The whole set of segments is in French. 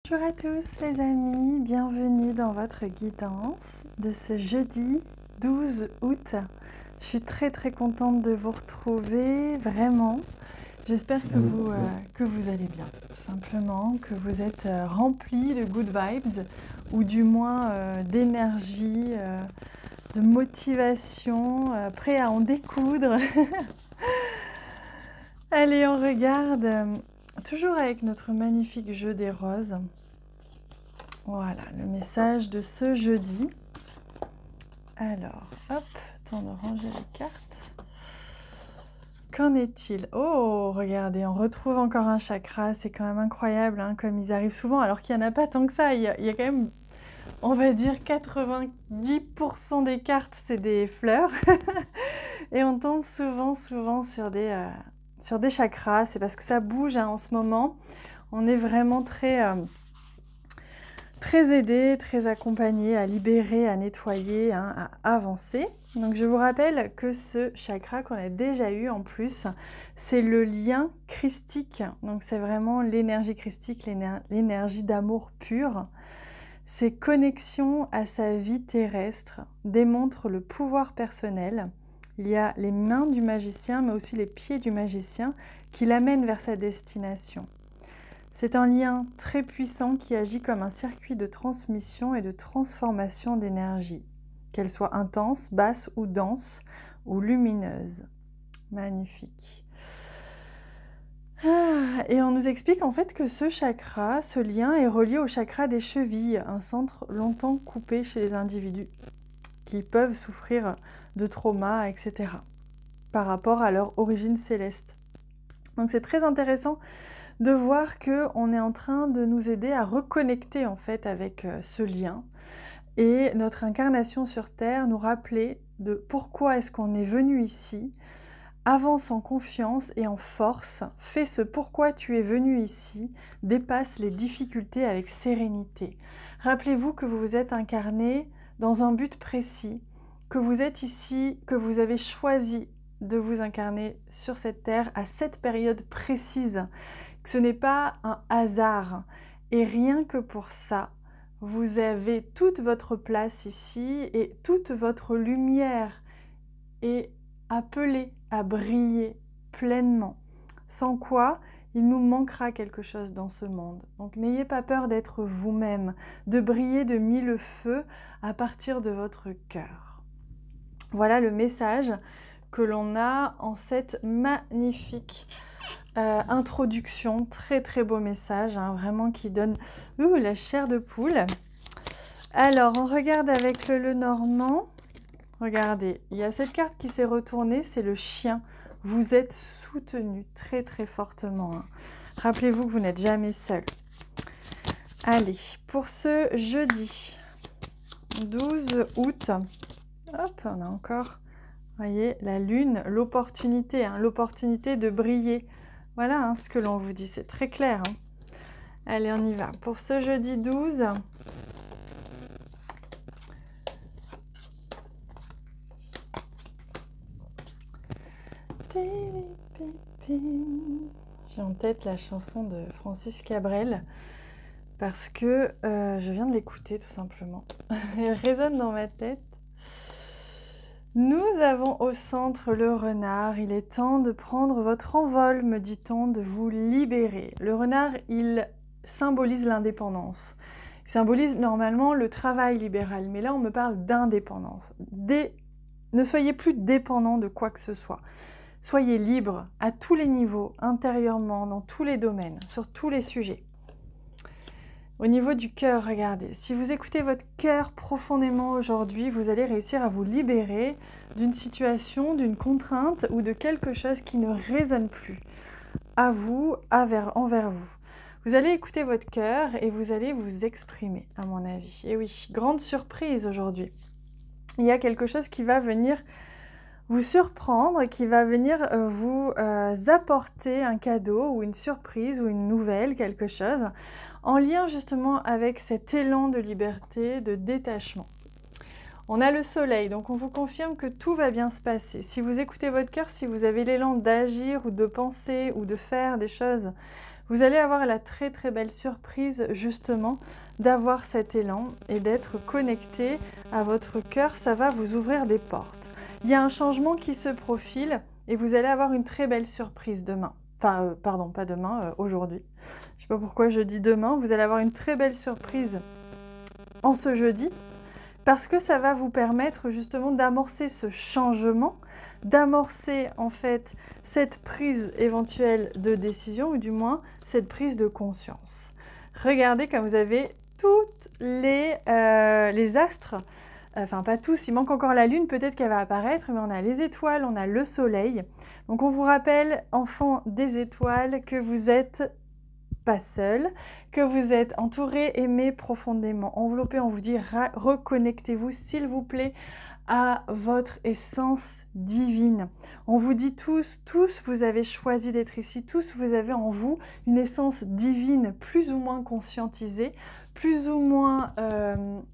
Bonjour à tous les amis, bienvenue dans votre guidance de ce jeudi 12 août. Je suis très contente de vous retrouver, vraiment. J'espère que vous allez bien, tout simplement, que vous êtes remplis de good vibes ou du moins d'énergie, de motivation, prêts à en découdre. Allez, on regarde, toujours avec notre magnifique jeu des roses. Voilà, le message de ce jeudi. Alors, hop, temps de ranger les cartes. Qu'en est-il? Oh, regardez, on retrouve encore un chakra. C'est quand même incroyable, hein, comme ils arrivent souvent, alors qu'il n'y en a pas tant que ça. Il y a quand même, on va dire, 90% des cartes, c'est des fleurs. Et on tombe souvent sur des chakras. C'est parce que ça bouge, hein, en ce moment. On est vraiment très aidé, très accompagné à libérer, à nettoyer, hein, à avancer. Donc je vous rappelle que ce chakra qu'on a déjà eu en plus, c'est le lien christique. Donc c'est vraiment l'énergie christique, l'énergie d'amour pur. Ces connexions à sa vie terrestre démontrent le pouvoir personnel. Il y a les mains du magicien, mais aussi les pieds du magicien qui l'amènent vers sa destination. C'est un lien très puissant qui agit comme un circuit de transmission et de transformation d'énergie, qu'elle soit intense, basse ou dense ou lumineuse. Magnifique. Et on nous explique en fait que ce chakra, ce lien est relié au chakra des chevilles, un centre longtemps coupé chez les individus qui peuvent souffrir de traumas, etc. par rapport à leur origine céleste. Donc c'est très intéressant de voir qu'on est en train de nous aider à reconnecter en fait avec ce lien et notre incarnation sur Terre nous rappeler de pourquoi est-ce qu'on est venu ici, avance en confiance et en force, fais ce pourquoi tu es venu ici, dépasse les difficultés avec sérénité. Rappelez-vous que vous vous êtes incarné dans un but précis, que vous êtes ici, que vous avez choisi de vous incarner sur cette Terre à cette période précise, que ce n'est pas un hasard. Et rien que pour ça, vous avez toute votre place ici et toute votre lumière est appelée à briller pleinement. Sans quoi, il nous manquera quelque chose dans ce monde. Donc n'ayez pas peur d'être vous-même, de briller de mille feux à partir de votre cœur. Voilà le message que l'on a en cette magnifique introduction, très beau message, hein, vraiment qui donne la chair de poule. Alors, on regarde avec le Normand. Regardez, il y a cette carte qui s'est retournée, c'est le chien. Vous êtes soutenu très fortement. Hein. Rappelez-vous que vous n'êtes jamais seul. Allez, pour ce jeudi 12 août, hop, on a encore, voyez, la lune, l'opportunité, hein, l'opportunité de briller. Voilà, hein, ce que l'on vous dit, c'est très clair. Hein. Allez, on y va. Pour ce jeudi 12, j'ai en tête la chanson de Francis Cabrel parce que je viens de l'écouter tout simplement. Elle résonne dans ma tête. Nous avons au centre le renard. Il est temps de prendre votre envol, me dit-on, de vous libérer. Le renard, il symbolise l'indépendance. Il symbolise normalement le travail libéral. Mais là, on me parle d'indépendance. Ne soyez plus dépendant de quoi que ce soit. Soyez libre à tous les niveaux, intérieurement, dans tous les domaines, sur tous les sujets. Au niveau du cœur, regardez, si vous écoutez votre cœur profondément aujourd'hui, vous allez réussir à vous libérer d'une situation, d'une contrainte ou de quelque chose qui ne résonne plus à vous, envers vous. Vous allez écouter votre cœur et vous allez vous exprimer, à mon avis. Et oui, grande surprise aujourd'hui. Il y a quelque chose qui va venir vous surprendre, qui va venir vous apporter un cadeau ou une surprise ou une nouvelle, quelque chose, en lien justement avec cet élan de liberté, de détachement. On a le soleil, donc on vous confirme que tout va bien se passer. Si vous écoutez votre cœur, si vous avez l'élan d'agir ou de penser ou de faire des choses, Vous allez avoir la très très belle surprise justement d'avoir cet élan et d'être connecté à votre cœur. Ça va vous ouvrir des portes. Il y a un changement qui se profile et vous allez avoir une très belle surprise demain. Enfin, pardon, pas demain, aujourd'hui. Je ne sais pas pourquoi je dis demain. Vous allez avoir une très belle surprise en ce jeudi parce que ça va vous permettre justement d'amorcer ce changement, d'amorcer en fait cette prise éventuelle de décision ou du moins cette prise de conscience. Regardez comme vous avez toutes les astres, enfin pas tous, il manque encore la lune, peut-être qu'elle va apparaître, mais on a les étoiles, on a le soleil. Donc on vous rappelle, enfants des étoiles, que vous êtes pas seul, que vous êtes entouré, aimé, profondément enveloppé. On vous dit reconnectez-vous s'il vous plaît à votre essence divine. On vous dit tous vous avez choisi d'être ici, tous vous avez en vous une essence divine plus ou moins conscientisée, plus ou moins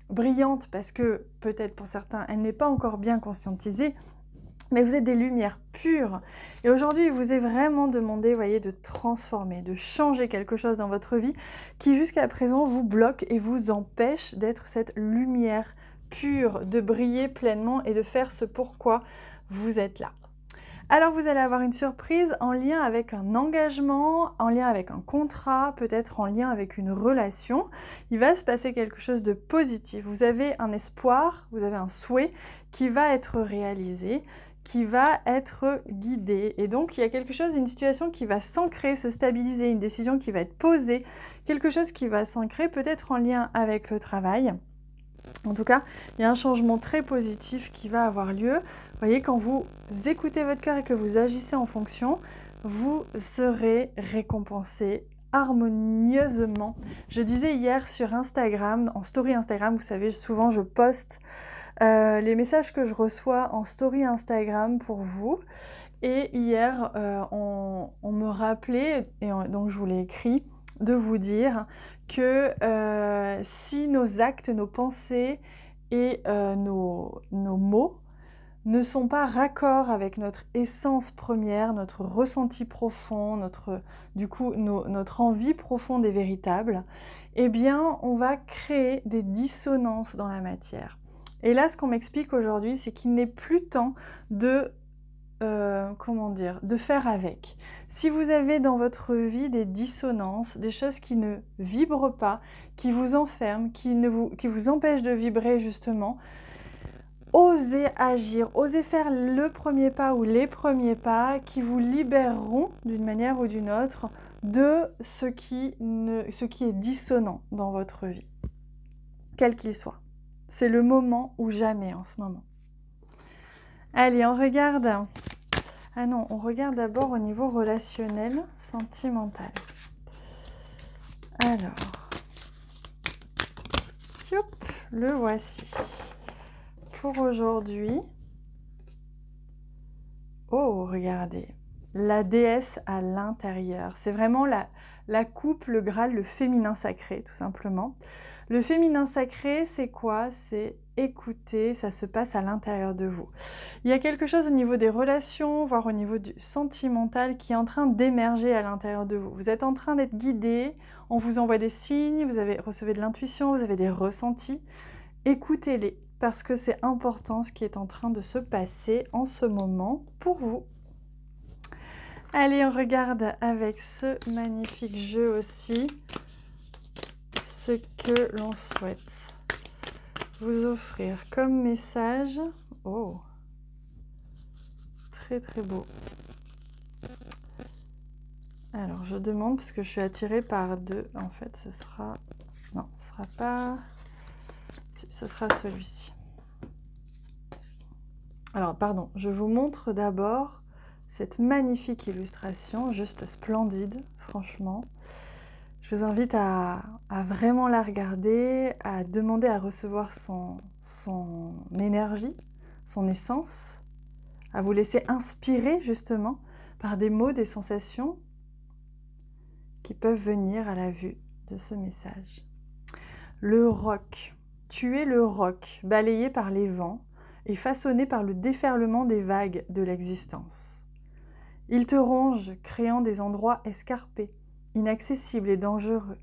brillante parce que peut-être pour certains elle n'est pas encore bien conscientisée, mais vous êtes des lumières pures. Et aujourd'hui, il vous est vraiment demandé, voyez, de transformer, de changer quelque chose dans votre vie qui jusqu'à présent vous bloque et vous empêche d'être cette lumière pure, de briller pleinement et de faire ce pourquoi vous êtes là. Alors vous allez avoir une surprise en lien avec un engagement, en lien avec un contrat, peut-être en lien avec une relation. Il va se passer quelque chose de positif. Vous avez un espoir, vous avez un souhait qui va être réalisé, qui va être guidé. Et donc il y a quelque chose, une situation qui va s'ancrer, se stabiliser, une décision qui va être posée, quelque chose qui va s'ancrer, peut-être en lien avec le travail. En tout cas, il y a un changement très positif qui va avoir lieu. Vous voyez, quand vous écoutez votre cœur et que vous agissez en fonction, vous serez récompensé harmonieusement. Je disais hier sur Instagram, en story Instagram, vous savez, souvent je poste les messages que je reçois en story Instagram pour vous. Et hier, on me rappelait, et donc je vous l'ai écrit, de vous dire que si nos actes, nos pensées et nos mots ne sont pas raccords avec notre essence première, notre ressenti profond, notre envie profonde et véritable, eh bien, on va créer des dissonances dans la matière. Et là, ce qu'on m'explique aujourd'hui, c'est qu'il n'est plus temps de de faire avec. Si vous avez dans votre vie des dissonances, des choses qui ne vibrent pas, qui vous enferment, qui vous empêchent de vibrer justement, osez agir, osez faire le premier pas ou les premiers pas qui vous libéreront d'une manière ou d'une autre de ce qui est dissonant dans votre vie, quel qu'il soit. C'est le moment ou jamais en ce moment. Allez, on regarde. Ah non, on regarde d'abord au niveau relationnel, sentimental. Alors, le voici. Pour aujourd'hui, oh, regardez, la déesse à l'intérieur. C'est vraiment la coupe, le Graal, le féminin sacré, tout simplement. Le féminin sacré, c'est quoi? C'est écouter, ça se passe à l'intérieur de vous. Il y a quelque chose au niveau des relations, voire au niveau du sentimental, qui est en train d'émerger à l'intérieur de vous. Vous êtes en train d'être guidé, on vous envoie des signes, vous recevez de l'intuition, vous avez des ressentis. Écoutez-les, parce que c'est important ce qui est en train de se passer en ce moment pour vous. Allez, on regarde avec ce magnifique jeu aussi ce que l'on souhaite vous offrir comme message. Oh, très très beau. Alors je demande parce que je suis attirée par deux. En fait, ce sera... Non, ce sera pas... Ce sera celui-ci. Alors, pardon, je vous montre d'abord cette magnifique illustration, juste splendide, franchement. Je vous invite à vraiment la regarder, à demander à recevoir son énergie, son essence, à vous laisser inspirer justement par des mots, des sensations qui peuvent venir à la vue de ce message. Le roc. Tu es le roc, balayé par les vents et façonné par le déferlement des vagues de l'existence. Il te ronge, créant des endroits escarpés, inaccessible et dangereux.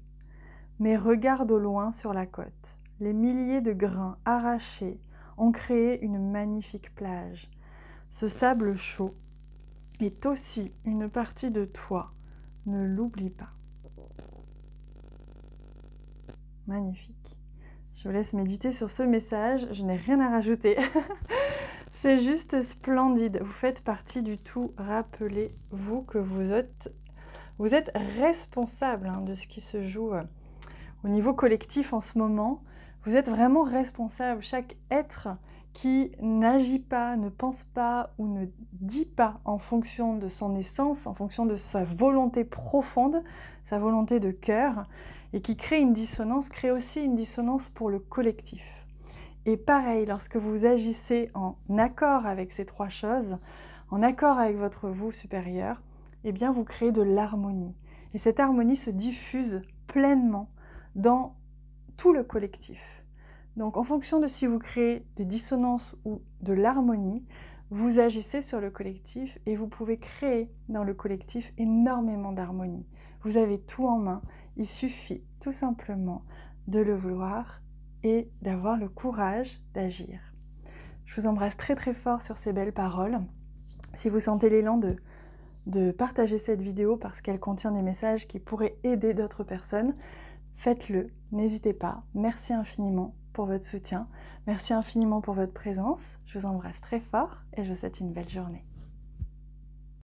Mais regarde au loin sur la côte. Les milliers de grains arrachés ont créé une magnifique plage. Ce sable chaud est aussi une partie de toi. Ne l'oublie pas. Magnifique. Je vous laisse méditer sur ce message. Je n'ai rien à rajouter. C'est juste splendide. Vous faites partie du tout. Rappelez-vous que vous êtes responsable de ce qui se joue au niveau collectif en ce moment. Vous êtes vraiment responsable. Chaque être qui n'agit pas, ne pense pas ou ne dit pas en fonction de son essence, en fonction de sa volonté profonde, sa volonté de cœur, et qui crée une dissonance, crée aussi une dissonance pour le collectif. Et pareil, lorsque vous agissez en accord avec ces trois choses, en accord avec votre vous supérieur, eh bien vous créez de l'harmonie. Et cette harmonie se diffuse pleinement dans tout le collectif. Donc en fonction de si vous créez des dissonances ou de l'harmonie, vous agissez sur le collectif et vous pouvez créer dans le collectif énormément d'harmonie. Vous avez tout en main, il suffit tout simplement de le vouloir et d'avoir le courage d'agir. Je vous embrasse très très fort sur ces belles paroles. Si vous sentez l'élan de partager cette vidéo parce qu'elle contient des messages qui pourraient aider d'autres personnes, faites-le, n'hésitez pas. Merci infiniment pour votre soutien. Merci infiniment pour votre présence. Je vous embrasse très fort et je vous souhaite une belle journée.